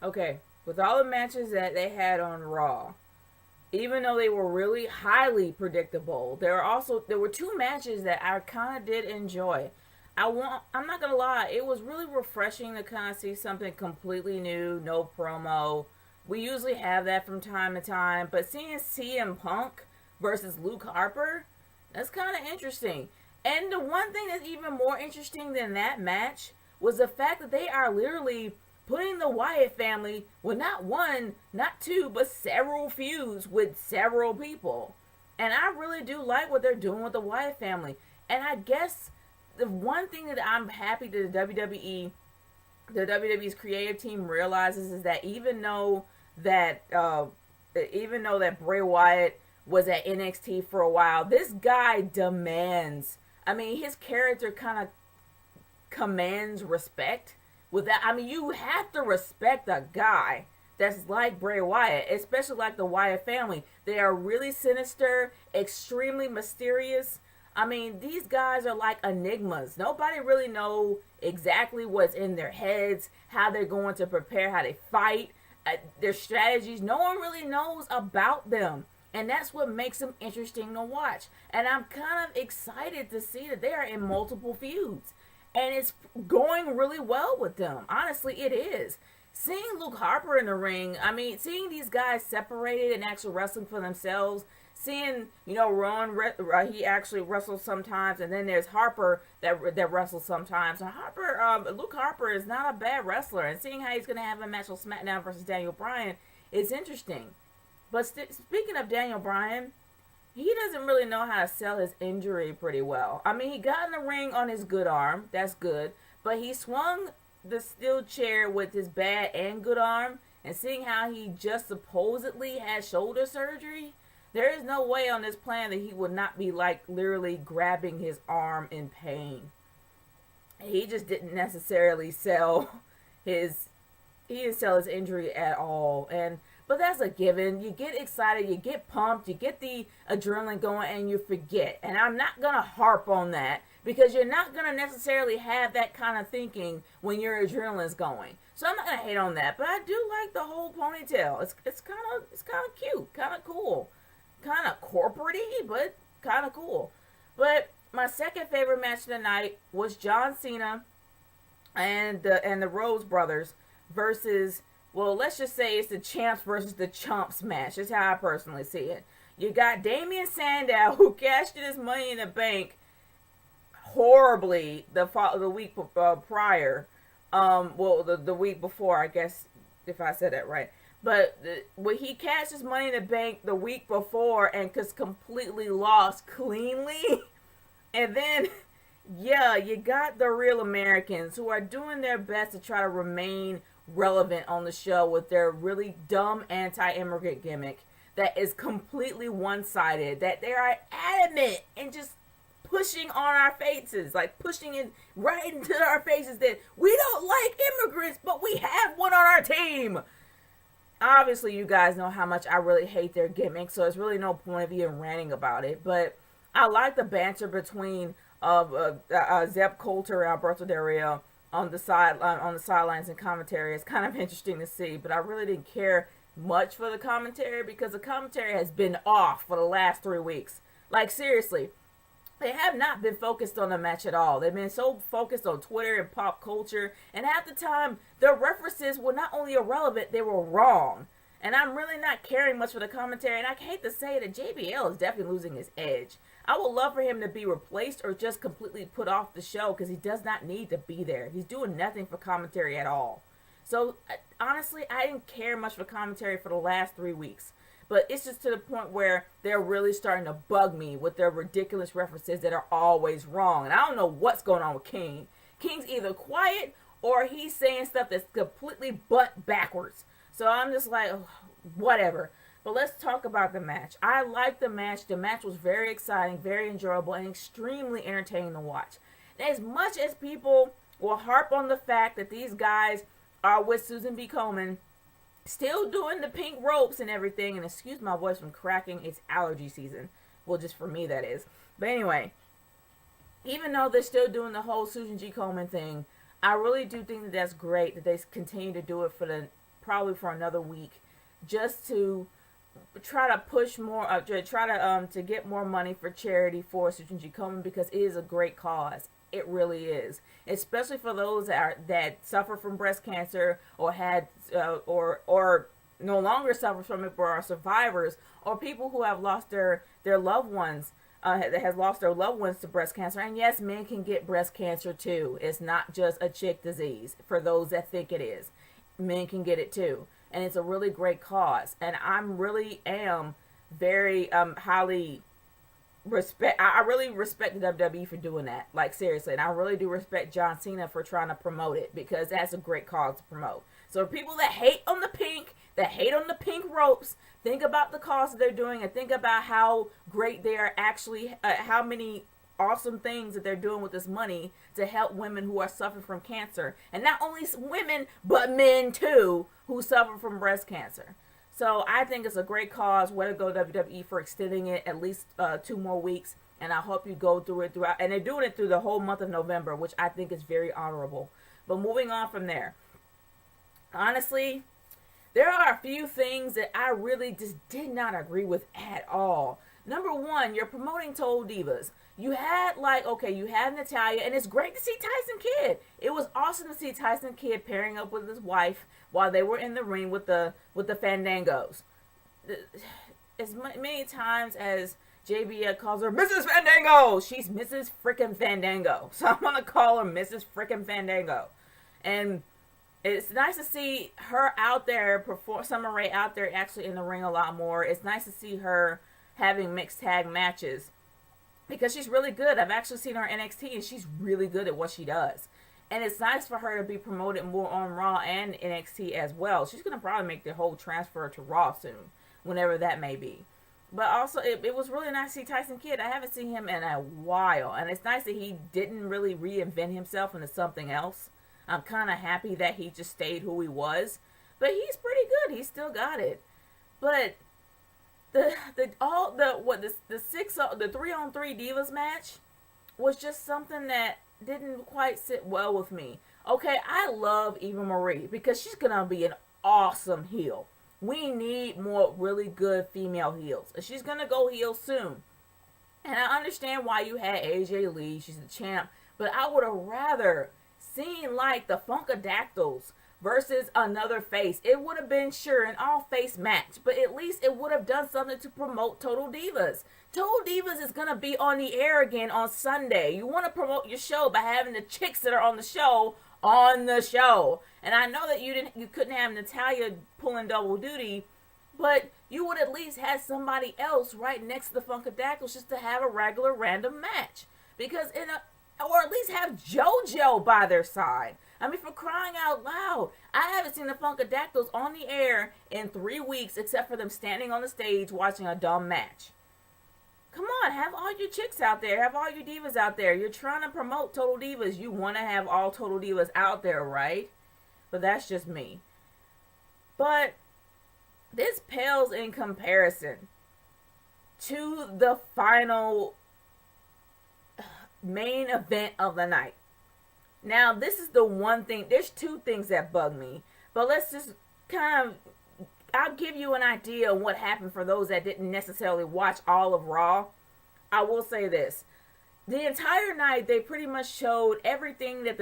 Okay, with all the matches that they had on Raw, even though they were really highly predictable, there were two matches that I kind of did enjoy. I'm not gonna lie, it was really refreshing to kind of see something completely new, no promo. We usually have that from time to time, but seeing CM Punk versus Luke Harper, that's kind of interesting. And the one thing that's even more interesting than that match was the fact that they are literally putting the Wyatt family with not one, not two, but several feuds with several people. And I really do like what they're doing with the Wyatt family. And I guess the one thing that I'm happy that the WWE's creative team realizes is that that even though that Bray Wyatt was at NXT for a while, this guy demands. I mean, his character kind of commands respect. With that, I mean, you have to respect a guy that's like Bray Wyatt, especially like the Wyatt family. They are really sinister, extremely mysterious. I mean, these guys are like enigmas. Nobody really know exactly what's in their heads, how they're going to prepare, how they fight, their strategies. No one really knows about them. And that's what makes them interesting to watch. And I'm kind of excited to see that they are in multiple feuds. And it's going really well with them. Honestly, it is. Seeing Luke Harper in the ring, I mean, seeing these guys separated and actually wrestling for themselves, seeing, Ron, he actually wrestles sometimes, and then there's Harper that wrestles sometimes. And Luke Harper is not a bad wrestler, and seeing how he's going to have a match on SmackDown versus Daniel Bryan is interesting. But speaking of Daniel Bryan, he doesn't really know how to sell his injury pretty well. I mean, he got in the ring on his good arm. That's good. But he swung the steel chair with his bad and good arm. And seeing how he just supposedly had shoulder surgery, there is no way on this plan that he would not be like literally grabbing his arm in pain. He just didn't necessarily sell his he didn't sell his injury at all. But that's a given. You get excited, you get pumped, you get the adrenaline going, and you forget. And I'm not gonna harp on that because you're not gonna necessarily have that kind of thinking when your adrenaline's going. So I'm not gonna hate on that. But I do like the whole ponytail. It's kind of cute, kind of cool, kind of corporate-y, but kind of cool. But my second favorite match of the night was John Cena and the Rose Brothers versus, well, let's just say it's the champs versus the chumps match. That's how I personally see it. You got Damian Sandow, who cashed in his money in the bank horribly the week prior. The week before, I guess, if I said that right. But when he cashed his money in the bank the week before and just completely lost cleanly, and then yeah, you got the real Americans who are doing their best to try to remain relevant on the show with their really dumb anti-immigrant gimmick that is completely one-sided, that they are adamant and just pushing on our faces, like pushing it right into our faces that we don't like immigrants, but we have one on our team. Obviously, you guys know how much I really hate their gimmick, so there's really no point of even ranting about it. But I like the banter between Zeb Coulter and Alberto Del Rio on the sidelines and commentary. It's kind of interesting to see, but I really didn't care much for the commentary because the commentary has been off for the last 3 weeks. Like, seriously, they have not been focused on the match at all. They've been so focused on Twitter and pop culture, and half the time, their references were not only irrelevant, they were wrong. And I'm really not caring much for the commentary, and I hate to say that JBL is definitely losing his edge. I would love for him to be replaced or just completely put off the show because he does not need to be there. He's doing nothing for commentary at all. So, honestly, I didn't care much for commentary for the last 3 weeks. But it's just to the point where they're really starting to bug me with their ridiculous references that are always wrong. And I don't know what's going on with King. King's either quiet or he's saying stuff that's completely butt backwards. So I'm just like, oh, whatever. But let's talk about the match. I liked the match. The match was very exciting, very enjoyable, and extremely entertaining to watch. And as much as people will harp on the fact that these guys are with Susan B. Komen, still doing the pink ropes and everything, and excuse my voice from cracking, it's allergy season. Well, just for me, that is. But anyway, even though they're still doing the whole Susan G. Komen thing, I really do think that that's great that they continue to do it for the probably for another week, just to try to push more, to get more money for charity for Tsunji Komen, because it is a great cause. It really is, especially for those that suffer from breast cancer, or had or no longer suffer from it, but are survivors, or people who have lost their loved ones, that has lost their loved ones to breast cancer. And yes, men can get breast cancer too. It's not just a chick disease for those that think it is. Men can get it too, and it's a really great cause. And I really am very highly respect. I really respect the WWE for doing that. Like, seriously, and I really do respect John Cena for trying to promote it, because that's a great cause to promote. So people that hate on the pink, ropes, think about the cause that they're doing, and think about how great they are actually, how many awesome things that they're doing with this money to help women who are suffering from cancer. And not only women, but men too, who suffer from breast cancer. So I think it's a great cause. Way to go, WWE, for extending it at least 2 more weeks. And I hope you go through it throughout. And they're doing it through the whole month of November, which I think is very honorable. But moving on from there. Honestly, there are a few things that I really just did not agree with at all. Number one, you're promoting Total Divas. You had, you had Natalya, and it's great to see Tyson Kidd. It was awesome to see Tyson Kidd pairing up with his wife while they were in the ring with the Fandangos. As many times as JBL calls her Mrs. Fandango, she's Mrs. Frickin' Fandango. So I'm gonna call her Mrs. Frickin' Fandango. And it's nice to see her out there, Summer Rae out there actually in the ring a lot more. It's nice to see her having mixed tag matches, because she's really good. I've actually seen her in NXT, and she's really good at what she does. And it's nice for her to be promoted more on Raw and NXT as well. She's going to probably make the whole transfer to Raw soon, whenever that may be. But also, it was really nice to see Tyson Kidd. I haven't seen him in a while, and it's nice that he didn't really reinvent himself into something else. I'm kind of happy that he just stayed who he was. But he's pretty good. He still got it. But the 3-on-3 Divas match was just something that didn't quite sit well with me. Okay, I love Eva Marie, because she's gonna be an awesome heel. We need more really good female heels, and she's gonna go heel soon. And I understand why you had AJ Lee, she's the champ, but I would have rather seen like the Funkadactyls versus another face. It would have been, sure, an all-face match, but at least it would have done something to promote Total Divas. Total Divas is going to be on the air again on Sunday. You want to promote your show by having the chicks that are on the show on the show. And I know that you couldn't have Natalya pulling double duty, but you would at least have somebody else right next to the Funkadactyls just to have a regular random match. Because or at least have JoJo by their side. I mean, for crying out loud, I haven't seen the Funkadactyls on the air in 3 weeks, except for them standing on the stage watching a dumb match. Come on, have all your chicks out there, have all your divas out there. You're trying to promote Total Divas. You want to have all Total Divas out there, right? But that's just me. But this pales in comparison to the final main event of the night. Now, this is the one thing, there's 2 things that bug me, but let's just I'll give you an idea of what happened for those that didn't necessarily watch all of Raw. I will say this. The entire night, they pretty much showed everything that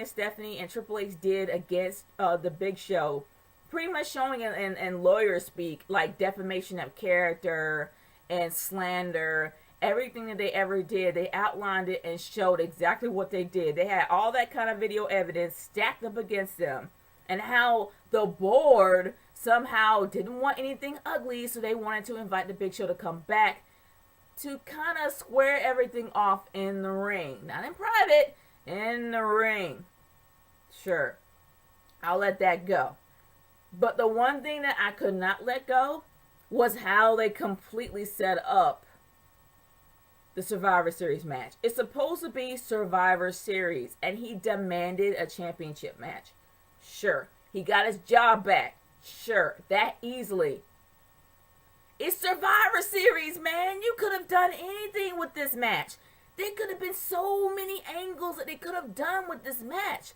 Stephanie and Triple H did against the Big Show, pretty much showing in lawyer speak, like defamation of character and slander. Everything that they ever did, they outlined it and showed exactly what they did. They had all that kind of video evidence stacked up against them. And how the board somehow didn't want anything ugly, so they wanted to invite the Big Show to come back to kind of square everything off in the ring. Not in private, in the ring. Sure, I'll let that go. But the one thing that I could not let go was how they completely set up the Survivor Series match. It's supposed to be Survivor Series, and he demanded a championship match. Sure. He got his job back. Sure. That easily. It's Survivor Series, man. You could have done anything with this match. There could have been so many angles that they could have done with this match.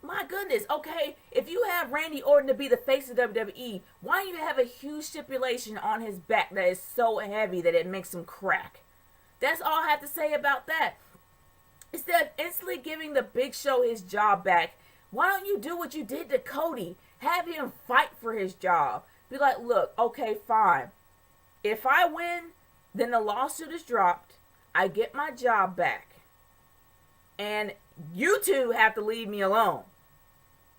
my goodness, okay, if you have Randy Orton to be the face of WWE, why don't you have a huge stipulation on his back that is so heavy that it makes him crack? That's all I have to say about that. Instead of instantly giving the Big Show his job back, why don't you do what you did to Cody? Have him fight for his job. Be like, look, okay, fine. If I win, then the lawsuit is dropped. I get my job back. And you two have to leave me alone.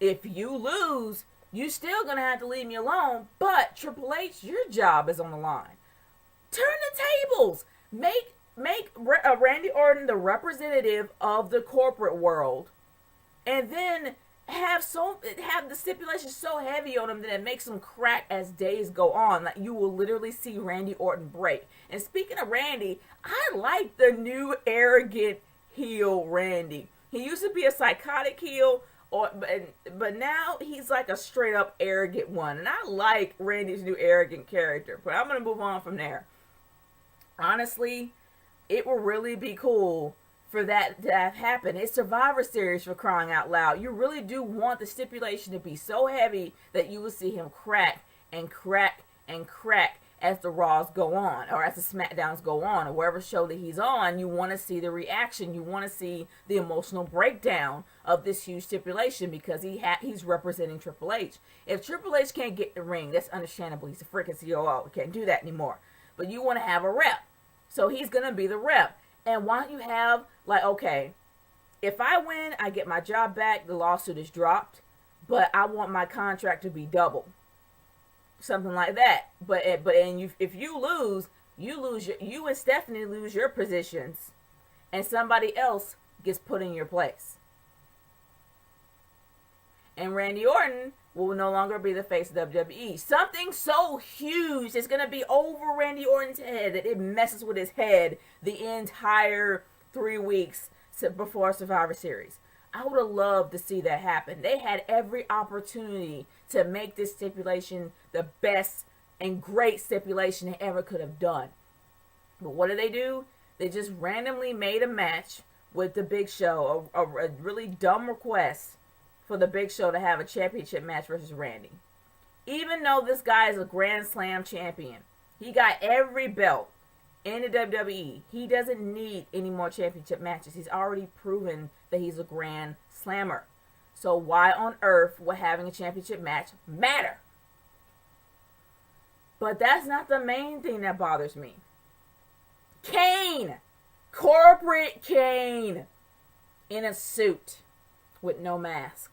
If you lose, you still gonna have to leave me alone. But Triple H, your job is on the line. Turn the tables. Make Randy Orton the representative of the corporate world, and then have the stipulation so heavy on him that it makes him crack as days go on. Like, you will literally see Randy Orton break. And speaking of Randy, I like the new arrogant heel Randy. He used to be a psychotic heel, but now he's like a straight up arrogant one. And I like Randy's new arrogant character. But I'm gonna move on from there. Honestly, it will really be cool for that to have happened. It's Survivor Series, for crying out loud. You really do want the stipulation to be so heavy that you will see him crack and crack and crack as the Raws go on, or as the SmackDowns go on, or wherever show that he's on. You want to see the reaction. You want to see the emotional breakdown of this huge stipulation, because he's representing Triple H. If Triple H can't get in the ring, that's understandable. He's a freaking COO. He can't do that anymore. But you want to have a rep. So he's going to be the rep. And why don't you have, like, okay, if I win, I get my job back, the lawsuit is dropped, but I want my contract to be double. Something like that. If you lose, you and Stephanie lose your positions, and somebody else gets put in your place. And Randy Orton will no longer be the face of WWE. Something so huge is going to be over Randy Orton's head that it messes with his head the entire 3 weeks before Survivor Series. I would have loved to see that happen. They had every opportunity to make this stipulation the best and great stipulation they ever could have done. But what did they do? They just randomly made a match with the Big Show, a really dumb request for the Big Show to have a championship match versus Randy. Even though this guy is a Grand Slam champion, he got every belt in the WWE. He doesn't need any more championship matches. He's already proven that he's a Grand Slammer. So why on earth would having a championship match matter? But that's not the main thing that bothers me. Kane! Corporate Kane! In a suit with no mask.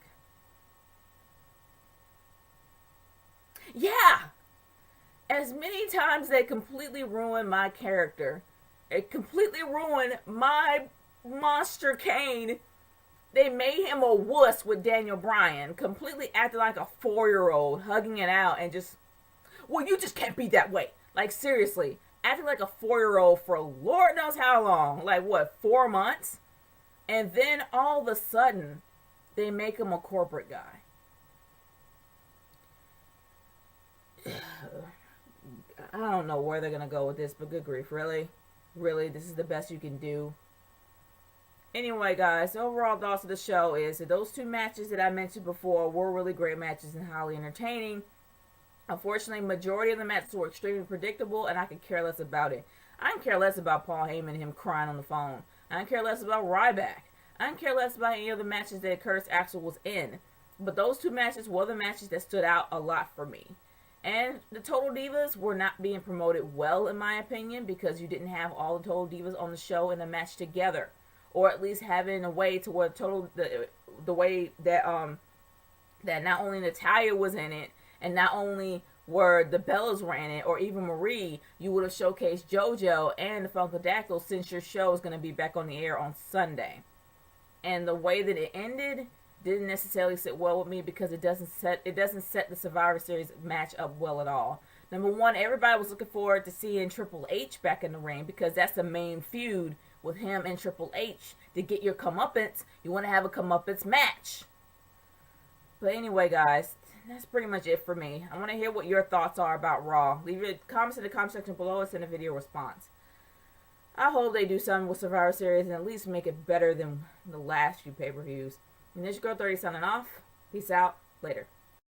Yeah! As many times they completely ruined my character, it completely ruined my monster Kane. They made him a wuss with Daniel Bryan, completely acting like a 4-year-old, hugging it out and just, well, you just can't be that way. Like, seriously, acting like a 4-year-old for Lord knows how long. Like, what, 4 months? And then all of a sudden, they make him a corporate guy. I don't know where they're going to go with this, but good grief, really? Really, this is the best you can do? Anyway, guys, the overall thoughts of the show is that those 2 matches that I mentioned before were really great matches and highly entertaining. Unfortunately, majority of the matches were extremely predictable, and I could care less about it. I can care less about Paul Heyman and him crying on the phone. I can care less about Ryback. I can care less about any of the matches that Curtis Axel was in. But those 2 matches were the matches that stood out a lot for me. And the Total Divas were not being promoted well, in my opinion, because you didn't have all the Total Divas on the show in a match together, or at least having a way to where the way that that not only Natalya was in it, and not only were the Bellas were in it, or even Marie, you would have showcased JoJo and the Funkadactyl, since your show is going to be back on the air on Sunday. And the way that it ended didn't necessarily sit well with me, because it doesn't set the Survivor Series match up well at all. Number one, everybody was looking forward to seeing Triple H back in the ring, because that's the main feud with him and Triple H. To get your comeuppance, you want to have a comeuppance match. But anyway, guys, that's pretty much it for me. I want to hear what your thoughts are about Raw. Leave your comments in the comment section below and send a video response. I hope they do something with Survivor Series and at least make it better than the last few pay-per-views. And this girl 30 signing off. Peace out. Later.